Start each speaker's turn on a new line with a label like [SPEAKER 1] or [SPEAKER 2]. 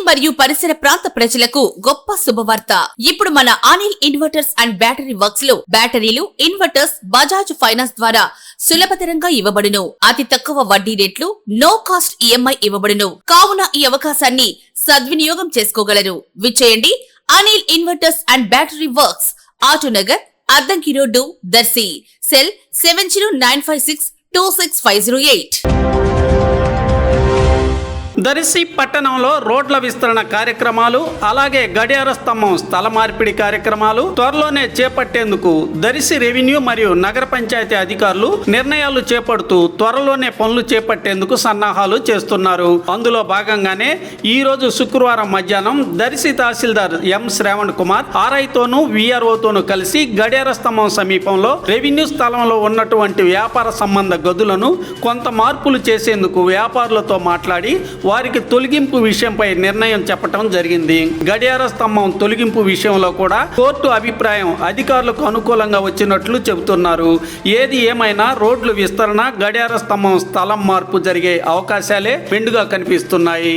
[SPEAKER 1] మరియు పరిసర ప్రాంత ప్రజలకు గొప్ప శుభవార్త. ఇప్పుడు మన Anil inverters and battery works లో బ్యాటరీలు, ఇన్వర్టర్స్ బజాజ్ ఫైనాన్స్ ద్వారా సులభతరంగా ఇవ్వబడును. అతి తక్కువ వడ్డీ రేట్లు, నో కాస్ట్ ఈఎంఐ ఇవ్వబడును. కావున ఈ అవకాశాన్ని సద్వినియోగం చేసుకోగలరు. విచ్చేయండి Anil inverters and battery works, Autonagar, Addanki road, Darsi. Cell 7095626508.
[SPEAKER 2] Darsi పట్టణంలో రోడ్ల విస్తరణ కార్యక్రమాలు, అలాగే గడియార స్తంభం స్థల మార్పిడి కార్యక్రమాలు త్వరలోనే చేపట్టేందుకు దర్శి రెవెన్యూ మరియు నగర పంచాయతీ అధికారులు నిర్ణయాలు చేపడుతూ త్వరలోనే పనులు చేపట్టేందుకు సన్నాహాలు చేస్తున్నారు. అందులో భాగంగానే ఈ రోజు శుక్రవారం మధ్యాహ్నం దర్శి తహసీల్దార్ ఎం శ్రావణ్ కుమార్ ఆర్ఐతోనూ వీఆర్ఓతోనూ కలిసి గడియార స్తంభం సమీపంలో రెవెన్యూ స్థలంలో ఉన్నటువంటి వ్యాపార సంబంధ గదులను కొంత మార్పులు చేసేందుకు వ్యాపారులతో మాట్లాడి వారికి తొలగింపు విషయంపై నిర్ణయం చెప్పడం జరిగింది. గడియార స్తంభం తొలగింపు విషయంలో కూడా కోర్టు అభిప్రాయం అధికారులకు అనుకూలంగా వచ్చినట్లు చెబుతున్నారు. ఏది ఏమైనా రోడ్లు విస్తరణ, గడియార స్తంభం స్థలం మార్పు జరిగే అవకాశాలే మెండుగా కనిపిస్తున్నాయి.